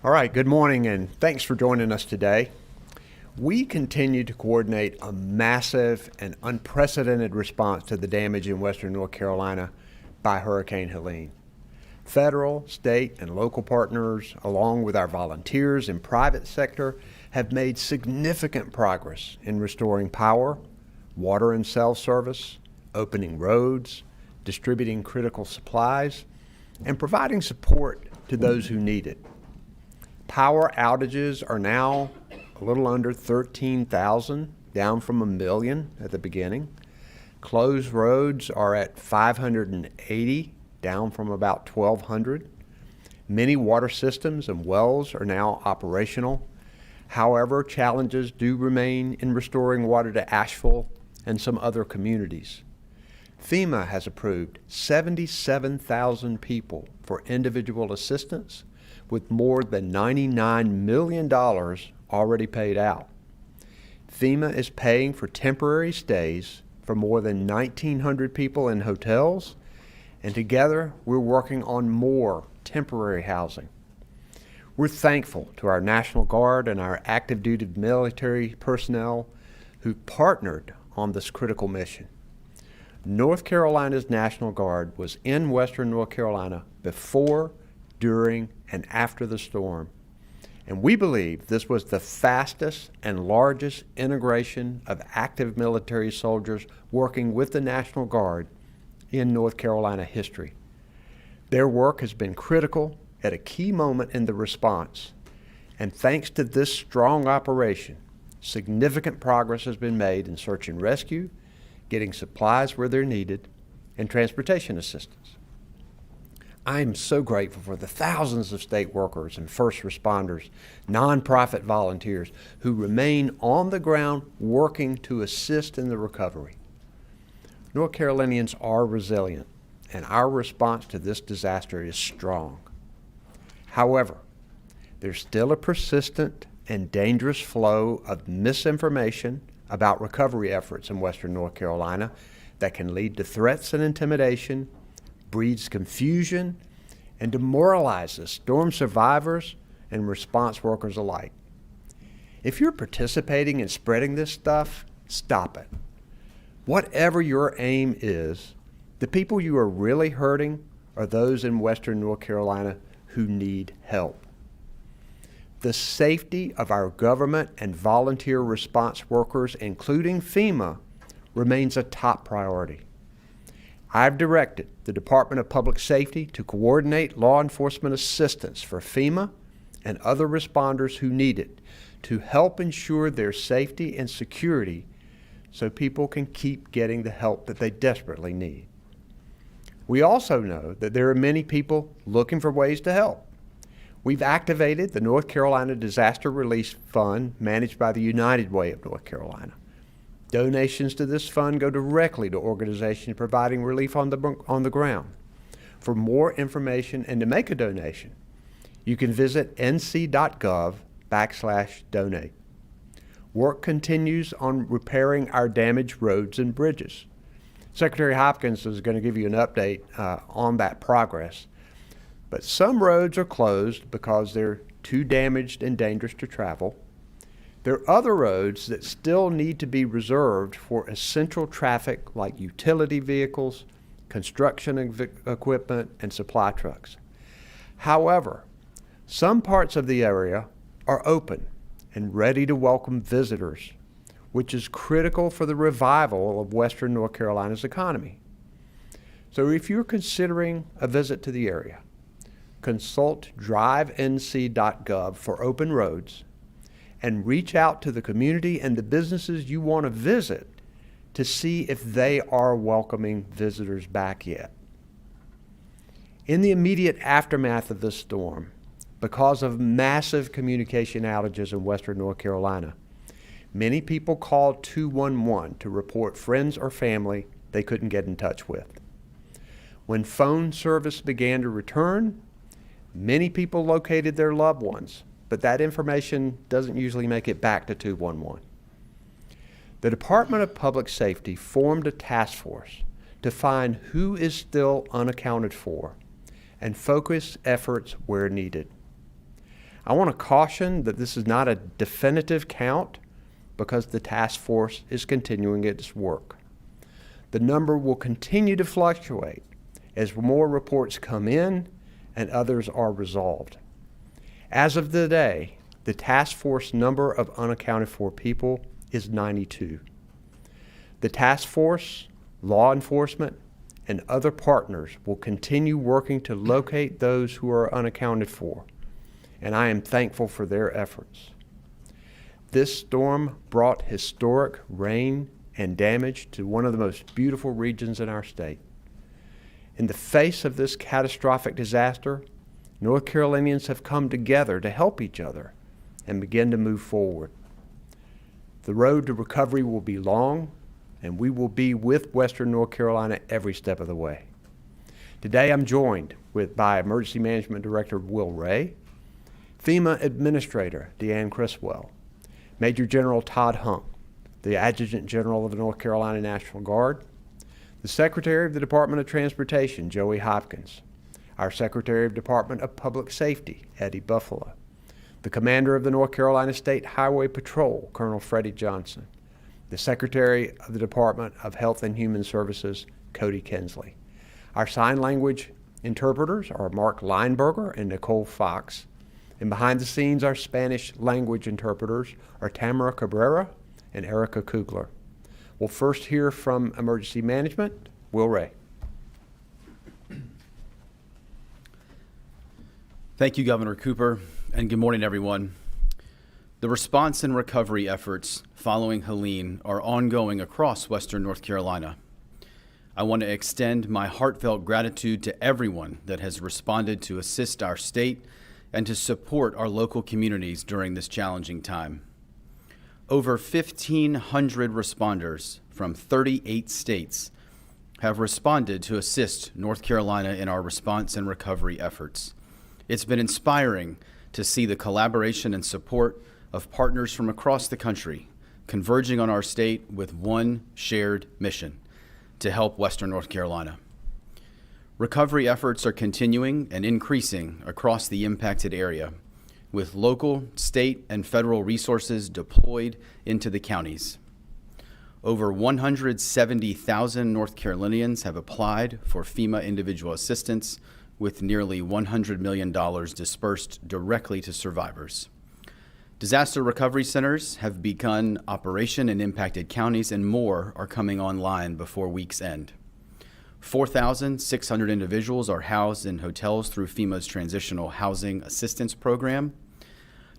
All right, good morning and thanks for joining us today. We continue to coordinate a massive and unprecedented response to the damage in western North Carolina by Hurricane Helene. Federal, state, and local partners, along with our volunteers and private sector, have made significant progress in restoring power, water and cell service, opening roads, distributing critical supplies, and providing support to those who need it. Power outages are now a little under 13,000, down from 1 million at the beginning. Closed roads are at 580, down from about 1,200. Many water systems and wells are now operational. However, challenges do remain in restoring water to Asheville and some other communities. FEMA has approved 77,000 people for individual assistance, with more than $99 million already paid out. FEMA is paying for temporary stays for more than 1,900 people in hotels, and together we're working on more temporary housing. We're thankful to our National Guard and our active duty military personnel who partnered on this critical mission. North Carolina's National Guard was in western North Carolina before, during, and after the storm. And we believe this was the fastest and largest integration of active military soldiers working with the National Guard in North Carolina history. Their work has been critical at a key moment in the response. And thanks to this strong operation, significant progress has been made in search and rescue, getting supplies where they're needed, and transportation assistance. I am so grateful for the thousands of state workers and first responders, nonprofit volunteers who remain on the ground working to assist in the recovery. North Carolinians are resilient, and our response to this disaster is strong. However, there's still a persistent and dangerous flow of misinformation about recovery efforts in western North Carolina that can lead to threats and intimidation, breeds confusion, and demoralizes storm survivors and response workers alike. If you're participating in spreading this stuff, stop it. Whatever your aim is, the people you are really hurting are those in western North Carolina who need help. The safety of our government and volunteer response workers, including FEMA, remains a top priority. I've directed the Department of Public Safety to coordinate law enforcement assistance for FEMA and other responders who need it to help ensure their safety and security so people can keep getting the help that they desperately need. We also know that there are many people looking for ways to help. We've activated the North Carolina Disaster Relief Fund managed by the United Way of North Carolina. Donations to this fund go directly to organizations providing relief on the ground. For more information and to make a donation, you can visit nc.gov/donate. Work continues on repairing our damaged roads and bridges. Secretary Hopkins is going to give you an update on that progress. But some roads are closed because they're too damaged and dangerous to travel. There are other roads that still need to be reserved for essential traffic like utility vehicles, construction equipment, and supply trucks. However, some parts of the area are open and ready to welcome visitors, which is critical for the revival of western North Carolina's economy. So if you're considering a visit to the area, consult drivenc.gov for open roads and reach out to the community and the businesses you want to visit to see if they are welcoming visitors back yet. In the immediate aftermath of this storm, because of massive communication outages in western North Carolina, many people called 211 to report friends or family they couldn't get in touch with. When phone service began to return, many people located their loved ones, but that information doesn't usually make it back to 211. The Department of Public Safety formed a task force to find who is still unaccounted for and focus efforts where needed. I want to caution that this is not a definitive count because the task force is continuing its work. The number will continue to fluctuate as more reports come in and others are resolved. As of today, the task force number of unaccounted for people is 92. The task force, law enforcement, and other partners will continue working to locate those who are unaccounted for, and I am thankful for their efforts. This storm brought historic rain and damage to one of the most beautiful regions in our state. In the face of this catastrophic disaster, North Carolinians have come together to help each other and begin to move forward. The road to recovery will be long, and we will be with Western North Carolina every step of the way. Today I'm joined by Emergency Management Director Will Ray, FEMA Administrator Deanne Criswell, Major General Todd Hunk, the Adjutant General of the North Carolina National Guard, the Secretary of the Department of Transportation, Joey Hopkins, our Secretary of Department of Public Safety, Eddie Buffalo, the Commander of the North Carolina State Highway Patrol, Colonel Freddie Johnson, the Secretary of the Department of Health and Human Services, Cody Kinsley. Our sign language interpreters are Mark Lineberger and Nicole Fox, and behind the scenes, our Spanish language interpreters are Tamara Cabrera and Erica Kugler. We'll first hear from Emergency Management, Will Ray. Thank you, Governor Cooper, and good morning, everyone. The response and recovery efforts following Helene are ongoing across Western North Carolina. I want to extend my heartfelt gratitude to everyone that has responded to assist our state and to support our local communities during this challenging time. Over 1,500 responders from 38 states have responded to assist North Carolina in our response and recovery efforts. It's been inspiring to see the collaboration and support of partners from across the country converging on our state with one shared mission: to help Western North Carolina. Recovery efforts are continuing and increasing across the impacted area, with local, state, and federal resources deployed into the counties. Over 170,000 North Carolinians have applied for FEMA individual assistance, with nearly $100 million dispersed directly to survivors. Disaster recovery centers have begun operation in impacted counties, and more are coming online before week's end. 4,600 individuals are housed in hotels through FEMA's Transitional Housing Assistance Program.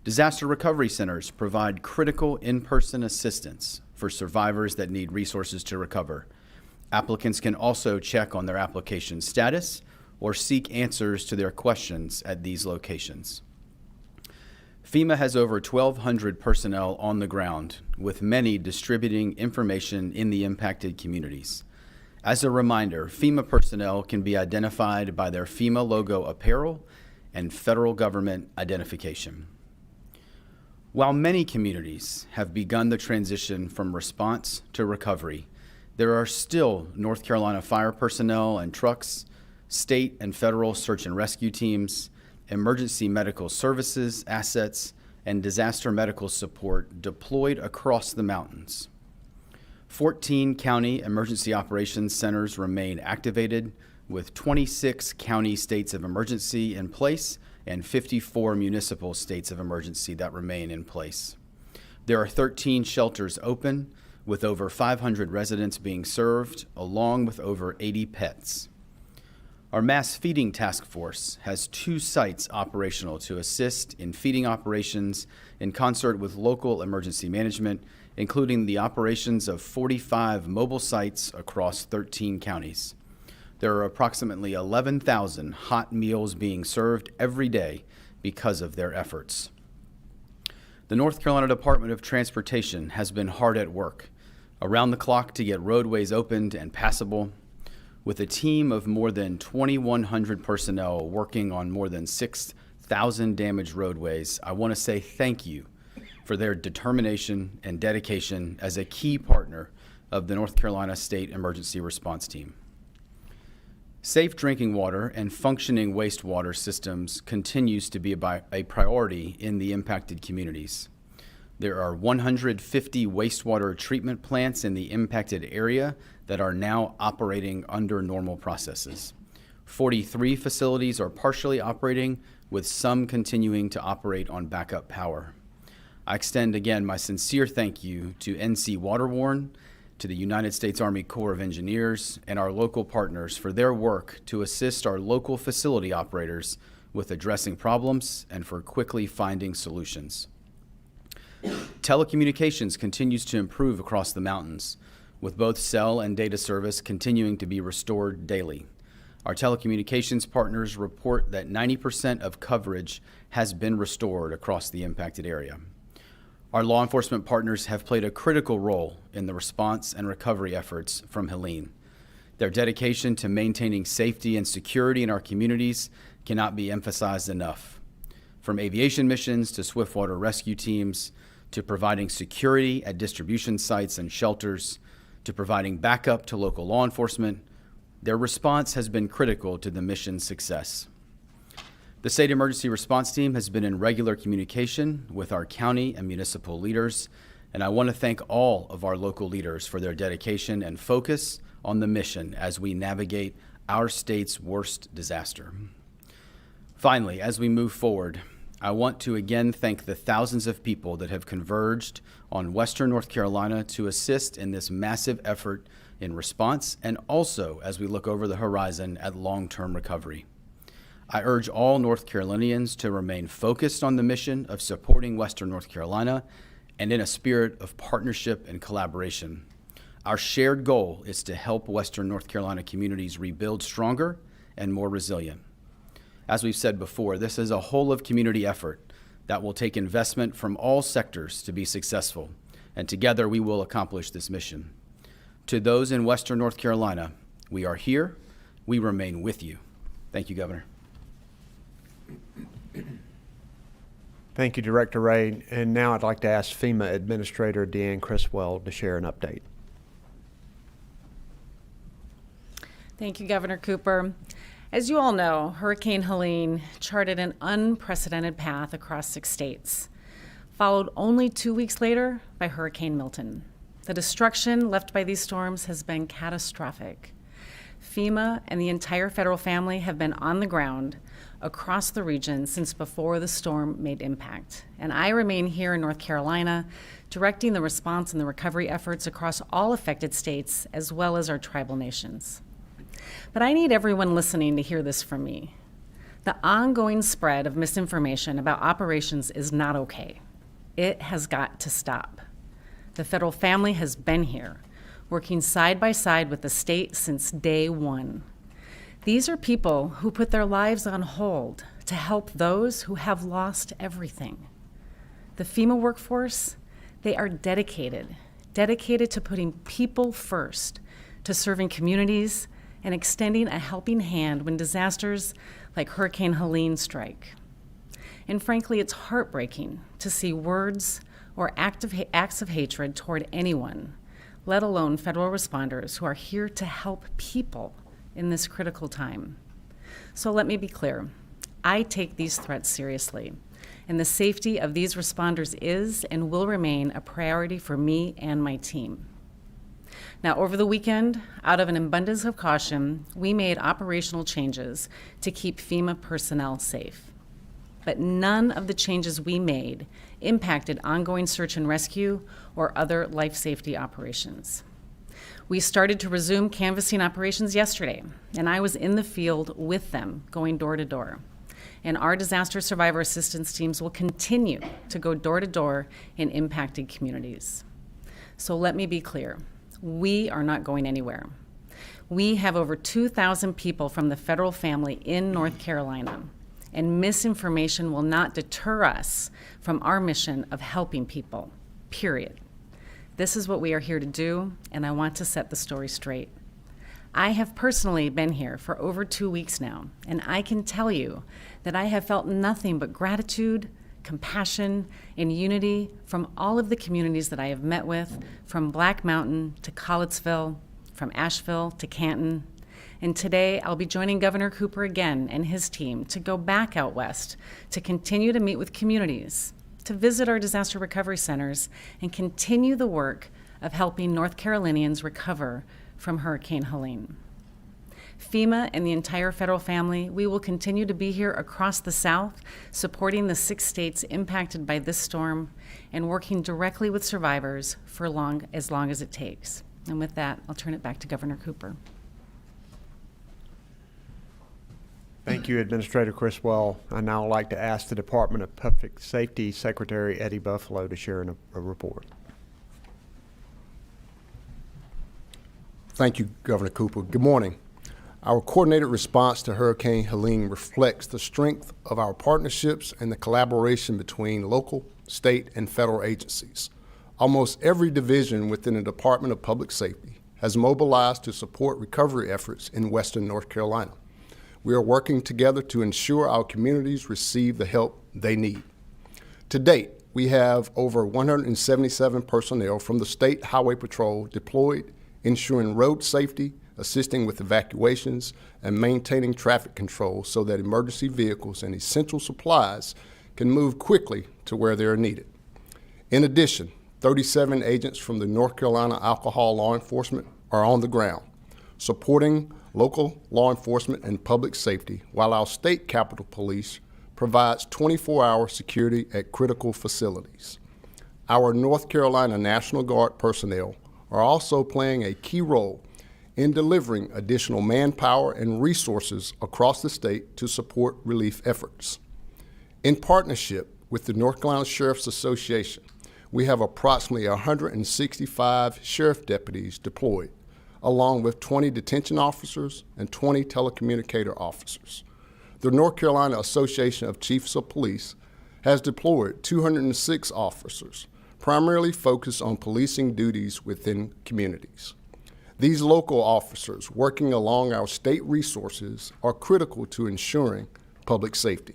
Disaster recovery centers provide critical in-person assistance for survivors that need resources to recover. Applicants can also check on their application status or seek answers to their questions at these locations. FEMA has over 1,200 personnel on the ground, with many distributing information in the impacted communities. As a reminder, FEMA personnel can be identified by their FEMA logo apparel and federal government identification. While many communities have begun the transition from response to recovery, there are still North Carolina fire personnel and trucks, state and federal search and rescue teams, emergency medical services assets, and disaster medical support deployed across the mountains. 14 county emergency operations centers remain activated, with 26 county states of emergency in place and 54 municipal states of emergency that remain in place. There are 13 shelters open, with over 500 residents being served, along with over 80 pets. Our mass feeding task force has 2 sites operational to assist in feeding operations in concert with local emergency management, including the operations of 45 mobile sites across 13 counties. There are approximately 11,000 hot meals being served every day because of their efforts. The North Carolina Department of Transportation has been hard at work, around the clock, to get roadways opened and passable. With a team of more than 2,100 personnel working on more than 6,000 damaged roadways, I want to say thank you for their determination and dedication as a key partner of the North Carolina State Emergency Response Team. Safe drinking water and functioning wastewater systems continues to be a priority in the impacted communities. There are 150 wastewater treatment plants in the impacted area that are now operating under normal processes. 43 facilities are partially operating, with some continuing to operate on backup power. I extend again my sincere thank you to NC Waterworn, to the United States Army Corps of Engineers, and our local partners for their work to assist our local facility operators with addressing problems and for quickly finding solutions. Telecommunications continues to improve across the mountains, with both cell and data service continuing to be restored daily. Our telecommunications partners report that 90% of coverage has been restored across the impacted area. Our law enforcement partners have played a critical role in the response and recovery efforts from Helene. Their dedication to maintaining safety and security in our communities cannot be emphasized enough. From aviation missions to swiftwater rescue teams, to providing security at distribution sites and shelters, to providing backup to local law enforcement, their response has been critical to the mission's success. The State Emergency Response Team has been in regular communication with our county and municipal leaders, and I want to thank all of our local leaders for their dedication and focus on the mission as we navigate our state's worst disaster. Finally, as we move forward, I want to again thank the thousands of people that have converged on Western North Carolina to assist in this massive effort in response, and also as we look over the horizon at long-term recovery. I urge all North Carolinians to remain focused on the mission of supporting Western North Carolina and in a spirit of partnership and collaboration. Our shared goal is to help Western North Carolina communities rebuild stronger and more resilient. As we've said before, this is a whole of community effort that will take investment from all sectors to be successful, and together we will accomplish this mission. To those in Western North Carolina, we are here, we remain with you. Thank you, Governor. Thank you, Director Ray. And now I'd like to ask FEMA Administrator Deanne Criswell to share an update. Thank you, Governor Cooper. As you all know, Hurricane Helene charted an unprecedented path across 6 states, followed only 2 weeks later by Hurricane Milton. The destruction left by these storms has been catastrophic. FEMA and the entire federal family have been on the ground across the region since before the storm made impact. And I remain here in North Carolina, directing the response and the recovery efforts across all affected states, as well as our tribal nations. But I need everyone listening to hear this from me. The ongoing spread of misinformation about operations is not okay. It has got to stop. The federal family has been here, working side by side with the state since day one. These are people who put their lives on hold to help those who have lost everything. The FEMA workforce, they are dedicated to putting people first, to serving communities and extending a helping hand when disasters like Hurricane Helene strike. And frankly, it's heartbreaking to see words or acts of hatred toward anyone, let alone federal responders who are here to help people in this critical time. So let me be clear. I take these threats seriously, and the safety of these responders is and will remain a priority for me and my team. Now, over the weekend, out of an abundance of caution, we made operational changes to keep FEMA personnel safe. But none of the changes we made impacted ongoing search and rescue or other life safety operations. We started to resume canvassing operations yesterday, and I was in the field with them, going door to door. And our disaster survivor assistance teams will continue to go door to door in impacted communities. So let me be clear. We are not going anywhere. We have over 2,000 people from the federal family in North Carolina, and misinformation will not deter us from our mission of helping people, period. This is what we are here to do, and I want to set the story straight. I have personally been here for over 2 weeks now, and I can tell you that I have felt nothing but gratitude, compassion, and unity from all of the communities that I have met with, from Black Mountain to Collettsville, from Asheville to Canton. And today I'll be joining Governor Cooper again and his team to go back out west to continue to meet with communities, to visit our disaster recovery centers, and continue the work of helping North Carolinians recover from Hurricane Helene. FEMA and the entire federal family, we will continue to be here across the South, supporting the 6 states impacted by this storm and working directly with survivors for as long as it takes. And with that, I'll turn it back to Governor Cooper. Thank you, Administrator Criswell. I now like to ask the Department of Public Safety Secretary Eddie Buffalo to share a report. Thank you, Governor Cooper. Good morning. Our coordinated response to Hurricane Helene reflects the strength of our partnerships and the collaboration between local, state, and federal agencies. Almost every division within the Department of Public Safety has mobilized to support recovery efforts in Western North Carolina. We are working together to ensure our communities receive the help they need. To date, we have over 177 personnel from the State Highway Patrol deployed, ensuring road safety, assisting with evacuations, and maintaining traffic control so that emergency vehicles and essential supplies can move quickly to where they are needed. In addition, 37 agents from the North Carolina Alcohol Law Enforcement are on the ground, supporting local law enforcement and public safety, while our state Capitol Police provides 24-hour security at critical facilities. Our North Carolina National Guard personnel are also playing a key role in delivering additional manpower and resources across the state to support relief efforts. In partnership with the North Carolina Sheriff's Association, we have approximately 165 sheriff deputies deployed, along with 20 detention officers and 20 telecommunicator officers. The North Carolina Association of Chiefs of Police has deployed 206 officers, primarily focused on policing duties within communities. These local officers working along our state resources are critical to ensuring public safety.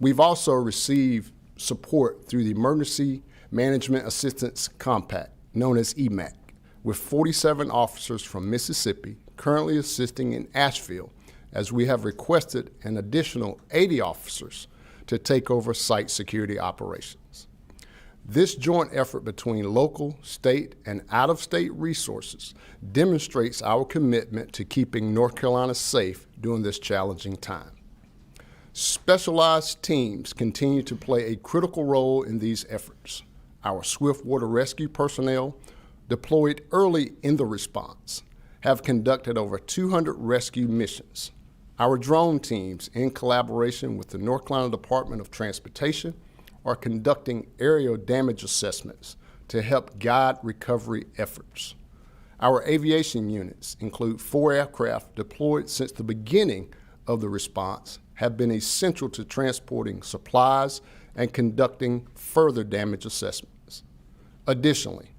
We've also received support through the Emergency Management Assistance Compact, known as EMAC, with 47 officers from Mississippi currently assisting in Asheville, as we have requested an additional 80 officers to take over site security operations. This joint effort between local, state, and out-of-state resources demonstrates our commitment to keeping North Carolina safe during this challenging time. Specialized teams continue to play a critical role in these efforts. Our swiftwater rescue personnel, deployed early in the response, have conducted over 200 rescue missions. Our drone teams, in collaboration with the North Carolina Department of Transportation, are conducting aerial damage assessments to help guide recovery efforts. Our aviation units include 4 aircraft deployed since the beginning of the response, have been essential to transporting supplies and conducting further damage assessments. Additionally,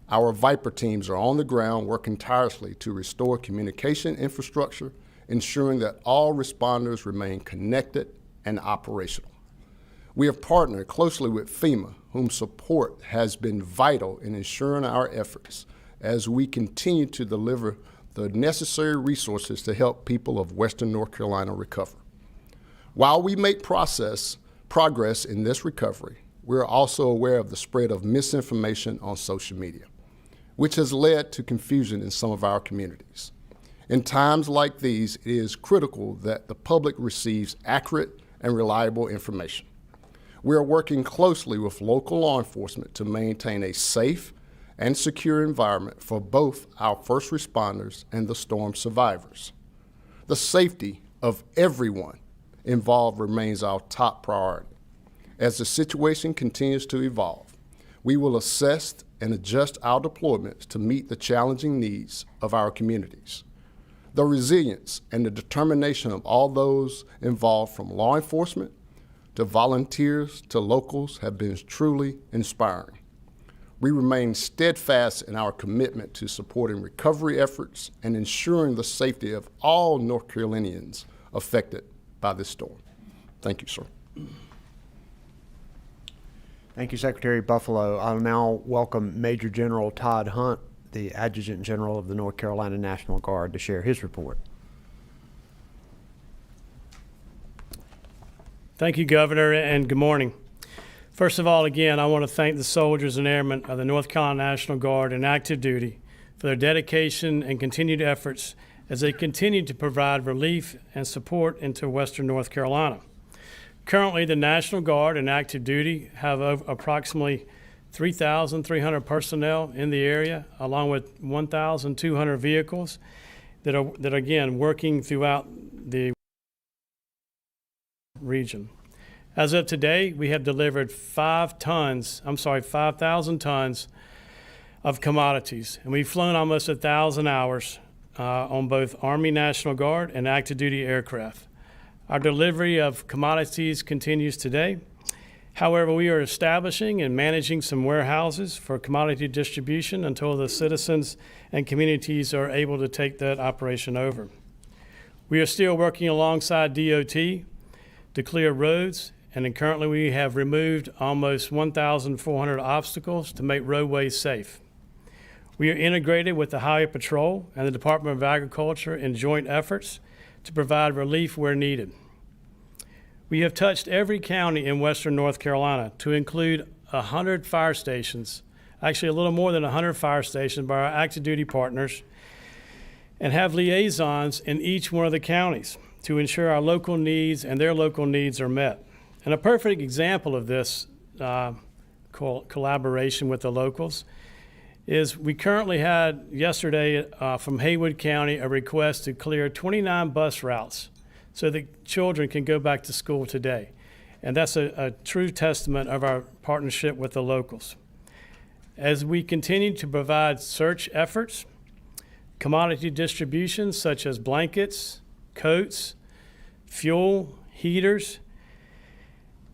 our Viper teams are on the ground working tirelessly to restore communication infrastructure, ensuring that all responders remain connected and operational. We have partnered closely with FEMA, whom support has been vital in ensuring our efforts as we continue to deliver the necessary resources to help people of Western North Carolina recover. While we make progress in this recovery, we are also aware of the spread of misinformation on social media, which has led to confusion in some of our communities. In times like these, it is critical that the public receives accurate and reliable information. We are working closely with local law enforcement to maintain a safe and secure environment for both our first responders and the storm survivors. The safety of everyone involved remains our top priority. As the situation continues to evolve, we will assess and adjust our deployments to meet the challenging needs of our communities. The resilience and the determination of all those involved, from law enforcement to volunteers to locals, have been truly inspiring. We remain steadfast in our commitment to supporting recovery efforts and ensuring the safety of all North Carolinians affected by this storm. Thank you, sir. Thank you, Secretary Buffalo. I'll now welcome Major General Todd Hunt, the Adjutant General of the North Carolina National Guard to share his report. Thank you, Governor, and good morning. First of all, again, I want to thank the soldiers and airmen of the North Carolina National Guard in active duty for their dedication and continued efforts as they continue to provide relief and support into Western North Carolina. Currently, the National Guard in active duty have approximately 3,300 personnel in the area, along with 1,200 vehicles that are again working throughout the region. As of today, we have delivered 5,000 tons of commodities, and we've flown almost 1,000 hours on both Army National Guard and active duty aircraft. Our delivery of commodities continues today. However, we are establishing and managing some warehouses for commodity distribution until the citizens and communities are able to take that operation over. We are still working alongside DOT to clear roads, and then currently we have removed almost 1,400 obstacles to make roadways safe. We are integrated with the Highway Patrol and the Department of Agriculture in joint efforts to provide relief where needed. We have touched every county in Western North Carolina to include 100 fire stations, actually a little more than 100 fire stations by our active duty partners, and have liaisons in each one of the counties to ensure our local needs and their local needs are met. And a perfect example of this collaboration with the locals is we currently had yesterday from Haywood County a request to clear 29 bus routes so that children can go back to school today. And that's a true testament of our partnership with the locals. As we continue to provide search efforts, commodity distributions such as blankets, coats, fuel, heaters,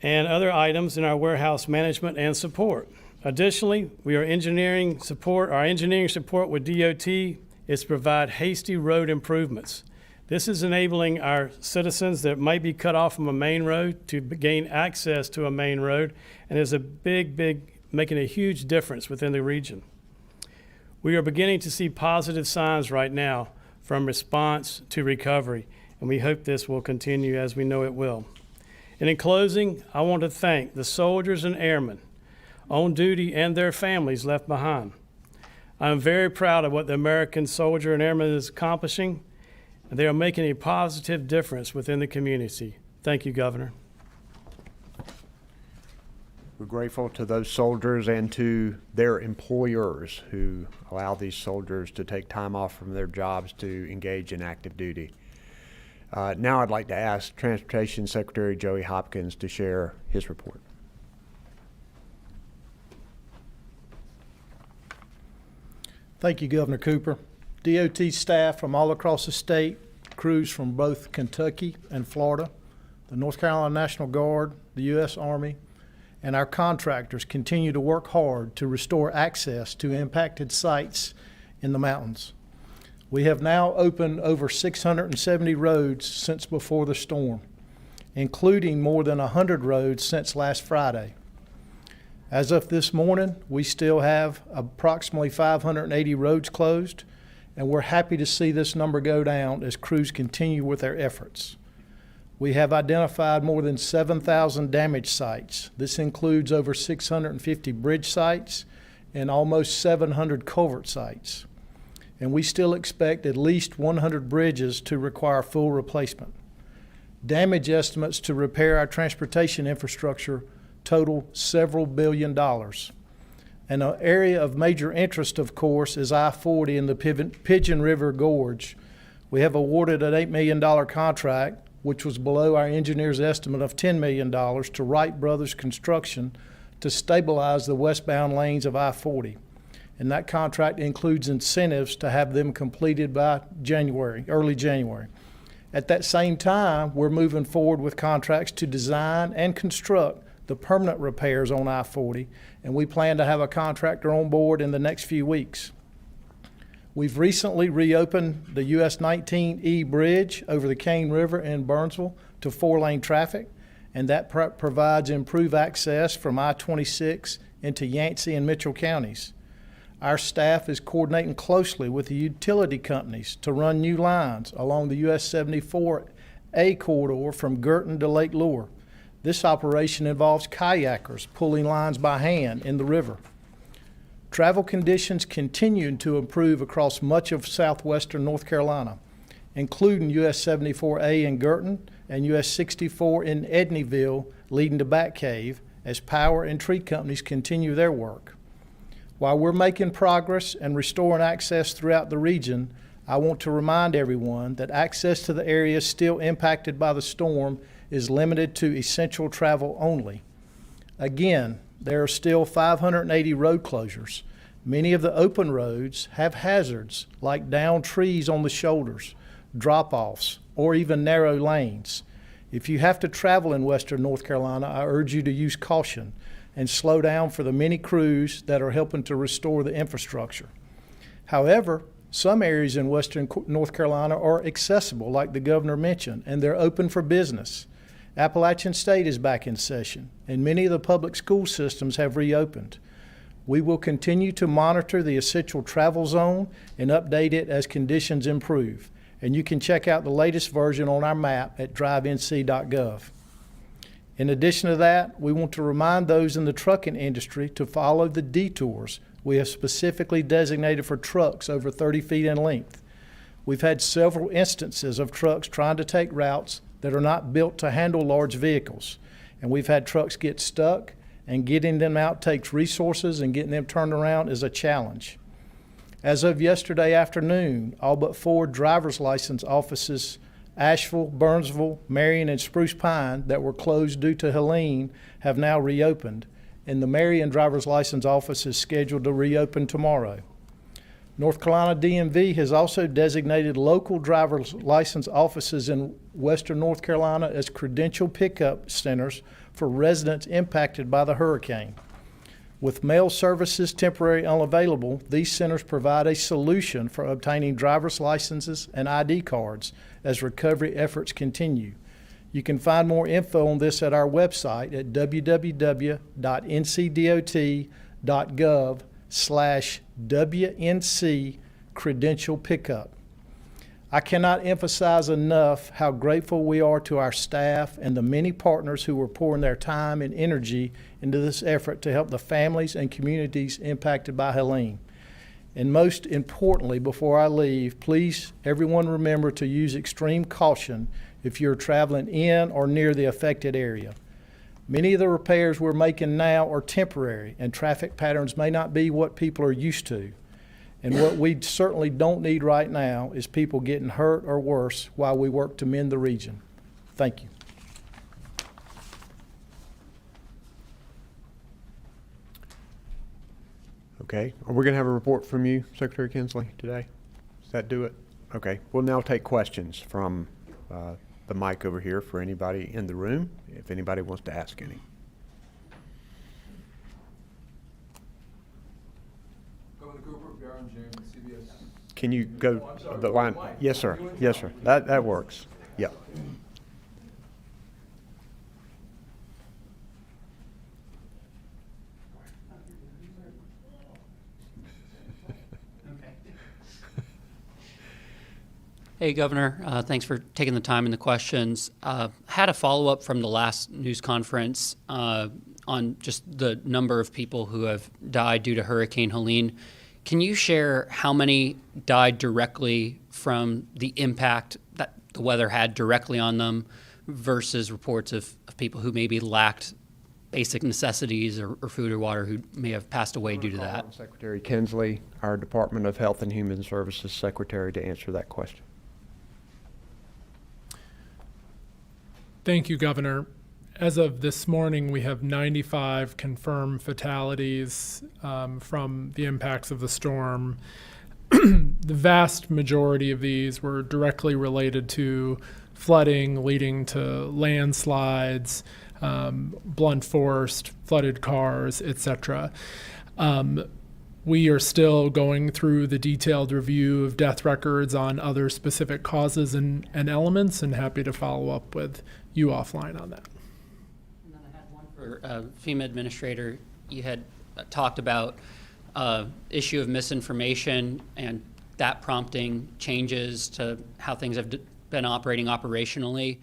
and other items in our warehouse management and support. Additionally, our engineering support with DOT is to provide hasty road improvements. This is enabling our citizens that might be cut off from a main road to gain access to a main road, and is making a huge difference within the region. We are beginning to see positive signs right now from response to recovery, and we hope this will continue as we know it will. And in closing, I want to thank the soldiers and airmen on duty and their families left behind. I am very proud of what the American soldier and airman is accomplishing, and they are making a positive difference within the community. Thank you, Governor. We're grateful to those soldiers and to their employers who allow these soldiers to take time off from their jobs to engage in active duty. Now I'd like to ask Transportation Secretary Joey Hopkins to share his report. Thank you, Governor Cooper. DOT staff from all across the state, crews from both Kentucky and Florida, the North Carolina National Guard, the U.S. Army, and our contractors continue to work hard to restore access to impacted sites in the mountains. We have now opened over 670 roads since before the storm, including more than 100 roads since last Friday. As of this morning, we still have approximately 580 roads closed, and we're happy to see this number go down as crews continue with their efforts. We have identified more than 7,000 damaged sites. This includes over 650 bridge sites and almost 700 culvert sites. And we still expect at least 100 bridges to require full replacement. Damage estimates to repair our transportation infrastructure total several $billion. And an area of major interest, of course, is I-40 in the Pigeon River Gorge. We have awarded an $8 million contract, which was below our engineer's estimate of $10 million, to Wright Brothers Construction to stabilize the westbound lanes of I-40. And that contract includes incentives to have them completed by early January. At that same time, we're moving forward with contracts to design and construct the permanent repairs on I-40, and we plan to have a contractor on board in the next few weeks. We've recently reopened the US 19E bridge over the Cane River in Burnsville to 4-lane traffic, and that provides improved access from I-26 into Yancey and Mitchell counties. Our staff is coordinating closely with the utility companies to run new lines along the US 74A corridor from Girton to Lake Lure. This operation involves kayakers pulling lines by hand in the river. Travel conditions continue to improve across much of southwestern North Carolina, including US 74A in Girton and US 64 in Edneyville, leading to Batcave, as power and tree companies continue their work. While we're making progress and restoring access throughout the region, I want to remind everyone that access to the areas still impacted by the storm is limited to essential travel only. Again, there are still 580 road closures. Many of the open roads have hazards like downed trees on the shoulders, drop-offs, or even narrow lanes. If you have to travel in western North Carolina, I urge you to use caution and slow down for the many crews that are helping to restore the infrastructure. However, some areas in western North Carolina are accessible, like the governor mentioned, and they're open for business. Appalachian State is back in session, and many of the public school systems have reopened. We will continue to monitor the essential travel zone and update it as conditions improve. And you can check out the latest version on our map at drivenc.gov. In addition to that, we want to remind those in the trucking industry to follow the detours we have specifically designated for trucks over 30 feet in length. We've had several instances of trucks trying to take routes that are not built to handle large vehicles, and we've had trucks get stuck, and getting them out takes resources, and getting them turned around is a challenge. As of yesterday afternoon, all but 4 driver's license offices, Asheville, Burnsville, Marion, and Spruce Pine, that were closed due to Helene, have now reopened, and the Marion driver's license office is scheduled to reopen tomorrow. North Carolina DMV has also designated local driver's license offices in western North Carolina as credential pickup centers for residents impacted by the hurricane. With mail services temporarily unavailable, these centers provide a solution for obtaining driver's licenses and ID cards as recovery efforts continue. You can find more info on this at our website at www.ncdot.gov/WNC credential pickup. I cannot emphasize enough how grateful we are to our staff and the many partners who are pouring their time and energy into this effort to help the families and communities impacted by Helene. And most importantly, before I leave, please everyone remember to use extreme caution if you're traveling in or near the affected area. Many of the repairs we're making now are temporary, and traffic patterns may not be what people are used to. And what we certainly don't need right now is people getting hurt or worse while we work to mend the region. Thank you. Okay, are we going to have a report from you, Secretary Kinsley, today? Does that do it? Okay, we'll now take questions from the mic over here for anybody in the room, if anybody wants to ask any. Governor Cooper, Baron James, CBS. Can you go Oh, I'm sorry, the line? line. Yes, sir. You in? Yes, sir. That works. Yep. Hey, Governor. Thanks for taking the time and the questions. Had a follow-up from the last news conference on just the number of people who have died due to Hurricane Helene. Can you share how many died directly from the impact that the weather had directly on them versus reports of people who maybe lacked basic necessities or food or water who may have passed away due to that? Secretary Kinsley, our Department of Health and Human Services Secretary, to answer that question. Thank you, Governor. As of this morning, we have 95 confirmed fatalities from the impacts of the storm. The vast majority of these were directly related to flooding leading to landslides, blunt force, flooded cars, etc. We are still going through the detailed review of death records on other specific causes and elements, and happy to follow up with you offline on that. And then I had one for FEMA administrator. You had talked about issue of misinformation and that prompting changes to how things have been operating operationally,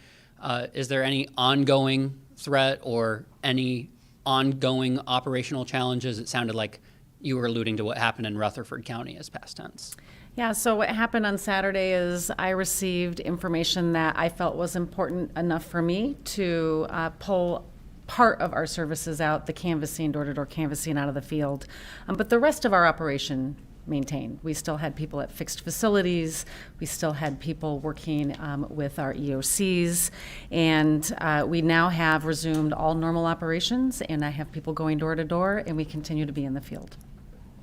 is there any ongoing threat or any ongoing operational challenges? It sounded like you were alluding to what happened in Rutherford County as past tense. Yeah, so what happened on Saturday is I received information that I felt was important enough for me to pull part of our services out, the canvassing, door-to-door canvassing out of the field. But the rest of our operation maintained. We still had people at fixed facilities. We still had people working with our EOCs. And we now have resumed all normal operations, and I have people going door to door, and we continue to be in the field.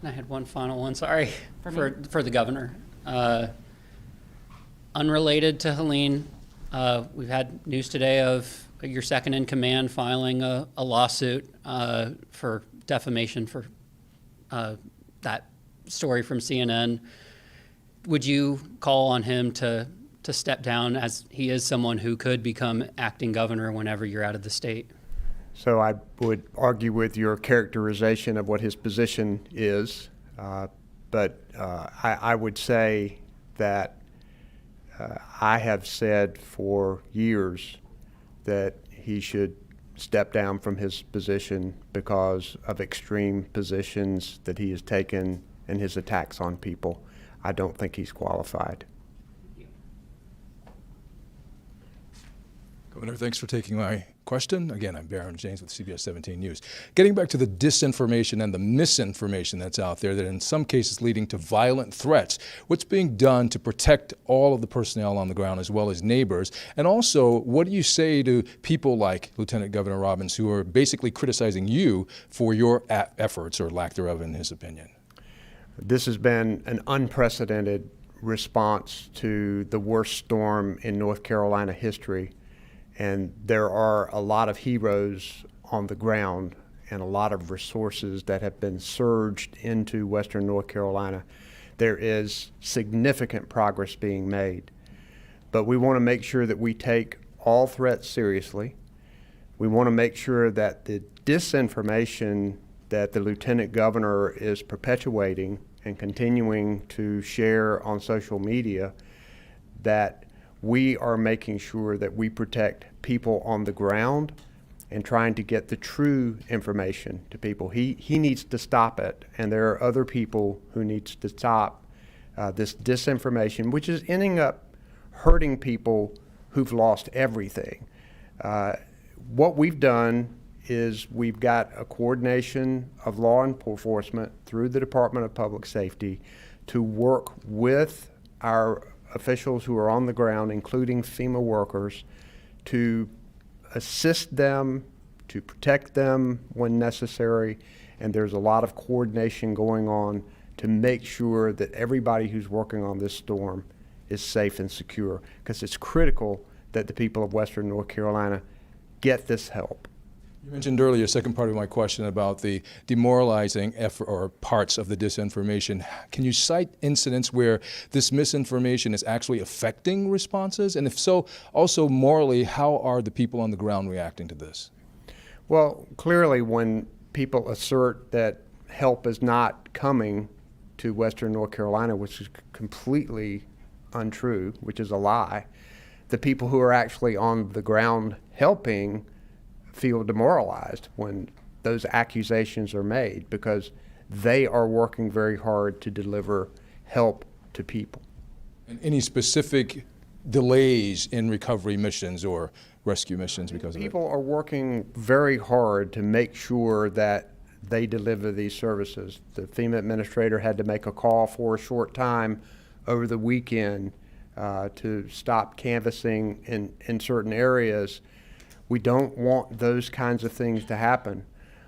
And I had one final one, sorry, for the governor. Unrelated to Helene, we've had news today of your second in command filing a lawsuit for defamation for that story from CNN. Would you call on him to step down, as he is someone who could become acting governor whenever you're out of the state? So I would argue with your characterization of what his position is, but I would say that I have said for years that he should step down from his position because of extreme positions that he has taken and his attacks on people. I don't think he's qualified. Governor, thanks for taking my question. Again, I'm Baron James with CBS 17 News. Getting back to the disinformation and the misinformation that's out there that in some cases leading to violent threats, what's being done to protect all of the personnel on the ground as well as neighbors? And also, what do you say to people like Lieutenant Governor Robbins who are basically criticizing you for your efforts or lack thereof in his opinion? This has been an unprecedented response to the worst storm in North Carolina history. And there are a lot of heroes on the ground and a lot of resources that have been surged into Western North Carolina. There is significant progress being made. But we want to make sure that we take all threats seriously. We want to make sure that the disinformation that the Lieutenant Governor is perpetuating and continuing to share on social media, that we are making sure that we protect people on the ground and trying to get the true information to people. He needs to stop it, and there are other people who needs to stop this disinformation, which is ending up hurting people who've lost everything. What we've done is we've got a coordination of law enforcement through the Department of Public Safety to work with our officials who are on the ground, including FEMA workers, to assist them, to protect them when necessary, and there's a lot of coordination going on to make sure that everybody who's working on this storm is safe and secure, because it's critical that the people of Western North Carolina get this help. You mentioned earlier, second part of my question, about the demoralizing effort or parts of the disinformation. Can you cite incidents where this misinformation is actually affecting responses? And if so, also morally, how are the people on the ground reacting to this? Well, clearly when people assert that help is not coming to Western North Carolina, which is completely untrue, which is a lie, the people who are actually on the ground helping feel demoralized when those accusations are made, because they are working very hard to deliver help to people. And any specific delays in recovery missions or rescue missions because of it? People are working very hard to make sure that they deliver these services. The FEMA administrator had to make a call for a short time over the weekend to stop canvassing in certain areas. We don't want those kinds of things to happen.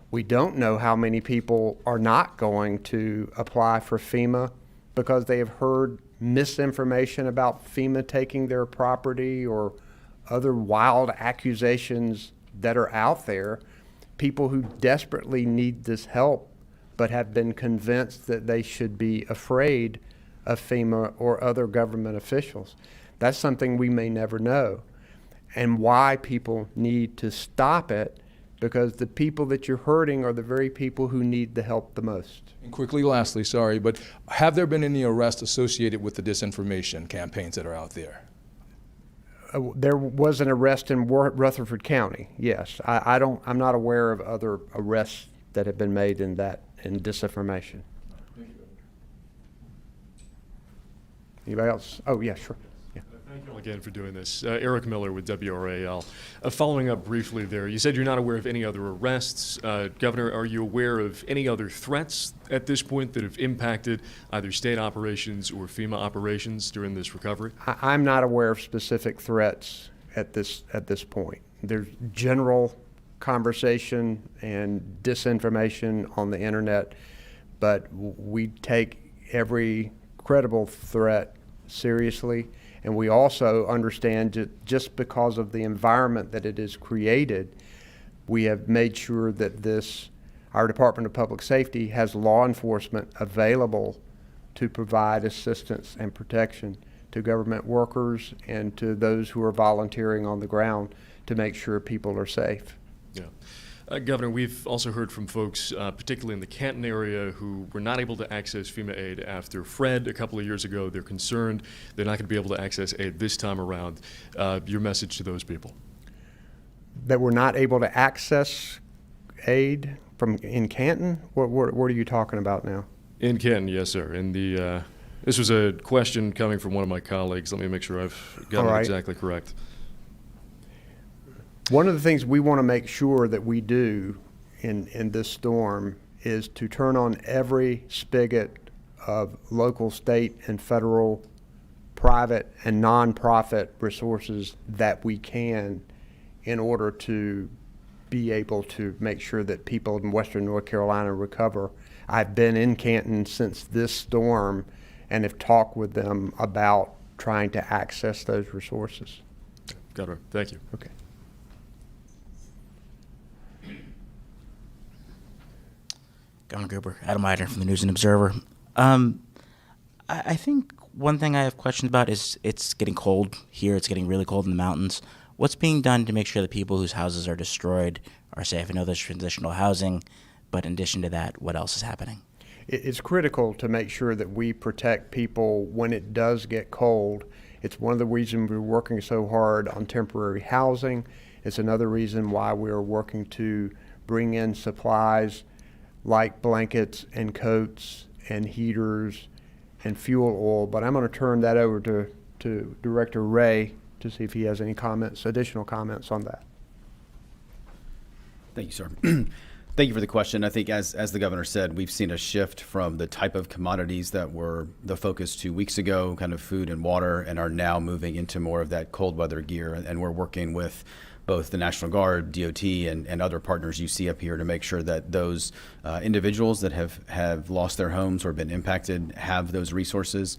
We don't know how many people are not going to apply for FEMA because they have heard misinformation about FEMA taking their property or other wild accusations that are out there. People who desperately need this help but have been convinced that they should be afraid of FEMA or other government officials. That's something we may never know. And why people need to stop it because the people that you're hurting are the very people who need the help the most. And quickly, lastly, sorry, but have there been any arrests associated with the disinformation campaigns that are out there? There was an arrest in Rutherford County, yes. I'm not aware of other arrests that have been made in disinformation. Anybody else? Oh, yeah, sure. Yeah. Thank you all again for doing this. Eric Miller with WRAL. Following up briefly there, you said you're not aware of any other arrests. Governor, are you aware of any other threats at this point that have impacted either state operations or FEMA operations during this recovery? I'm not aware of specific threats at this point. There's general conversation and disinformation on the internet, but we take every credible threat seriously, and we also understand that just because of the environment that it has created, we have made sure that our Department of Public Safety has law enforcement available to provide assistance and protection to government workers and to those who are volunteering on the ground to make sure people are safe. Yeah. Governor, we've also heard from folks, particularly in the Canton area, who were not able to access FEMA aid after Fred a couple of years ago. They're concerned they're not going to be able to access aid this time around. Your message to those people? That we're not able to access aid in Canton? What are you talking about now? In Canton, yes, sir. This was a question coming from one of my colleagues. Let me make sure I've got it exactly correct. One of the things we want to make sure that we do in this storm is to turn on every spigot of local, state, and federal, private, and nonprofit resources that we can in order to be able to make sure that people in Western North Carolina recover. I've been in Canton since this storm and have talked with them about trying to access those resources. Governor, thank you. Okay. Governor Cooper, Adam Ryder from the News and Observer. I think one thing I have questions about is it's getting cold here. It's getting really cold in the mountains. What's being done to make sure the people whose houses are destroyed are safe? I know there's transitional housing, but in addition to that, what else is happening? It's critical to make sure that we protect people when it does get cold. It's one of the reasons we're working so hard on temporary housing. It's another reason why we're working to bring in supplies like blankets and coats and heaters and fuel oil. But I'm going to turn that over to Director Ray to see if he has any additional comments on that. Thank you, sir. Thank you for the question. I think as the governor said, we've seen a shift from the type of commodities that were the focus 2 weeks ago, kind of food and water, and are now moving into more of that cold weather gear. And we're working with both the National Guard, DOT, and other partners you see up here to make sure that those individuals that have lost their homes or been impacted have those resources,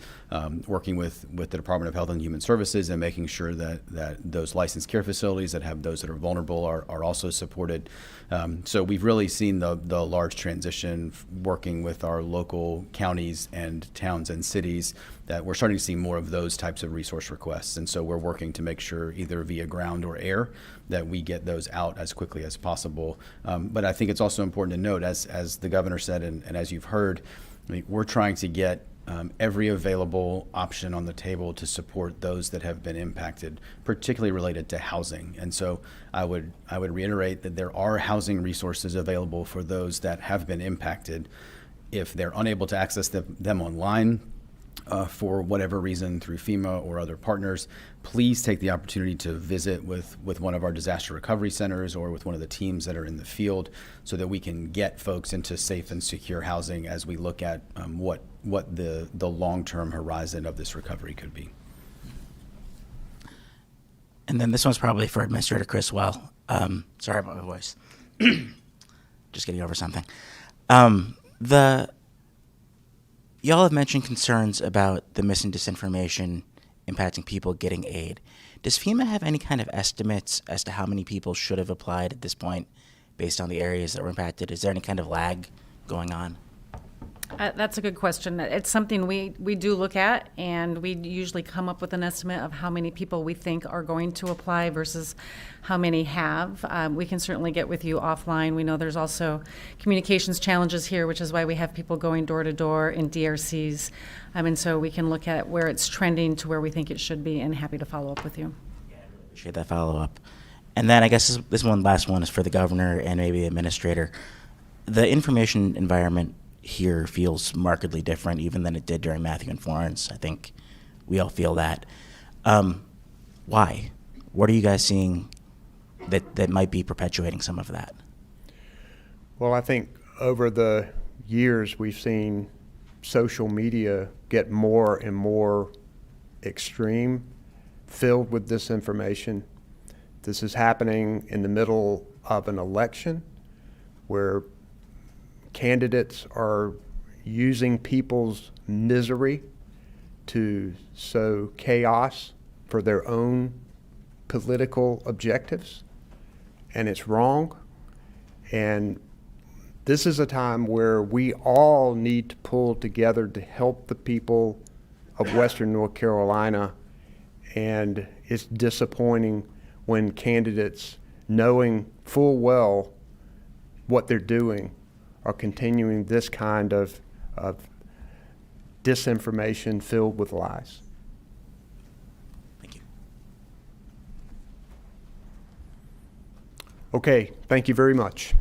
working with the Department of Health and Human Services and making sure that those licensed care facilities that have those that are vulnerable are also supported. So we've really seen the large transition working with our local counties and towns and cities that we're starting to see more of those types of resource requests. And so we're working to make sure either via ground or air that we get those out as quickly as possible. But I think it's also important to note, as the governor said and as you've heard, I mean, we're trying to get every available option on the table to support those that have been impacted, particularly related to housing. And so I would reiterate that there are housing resources available for those that have been impacted. If they're unable to access them online, for whatever reason through FEMA or other partners, please take the opportunity to visit with one of our disaster recovery centers or with one of the teams that are in the field so that we can get folks into safe and secure housing as we look at what the long-term horizon of this recovery could be. And then this one's probably for Administrator Criswell. Sorry about my voice. Just getting over something. Y'all have mentioned concerns about the mis and disinformation impacting people getting aid. Does FEMA have any kind of estimates as to how many people should have applied at this point based on the areas that were impacted? Is there any kind of lag going on? That's a good question. It's something we do look at, and we usually come up with an estimate of how many people we think are going to apply versus how many have. We can certainly get with you offline. We know there's also communications challenges here, which is why we have people going door to door in DRCs. And so we can look at where it's trending to where we think it should be, and happy to follow up with you. Appreciate that follow-up. And then I guess this one last one is for the governor and maybe the administrator. The information environment here feels markedly different even than it did during Matthew and Florence. I think we all feel that. Why? What are you guys seeing that might be perpetuating some of that? Well, I think over the years we've seen social media get more and more extreme, filled with disinformation. This is happening in the middle of an election where candidates are using people's misery to sow chaos for their own political objectives, and it's wrong. And this is a time where we all need to pull together to help the people of Western North Carolina, and it's disappointing when candidates, knowing full well what they're doing, are continuing this kind of disinformation filled with lies. Thank you. Okay, thank you very much.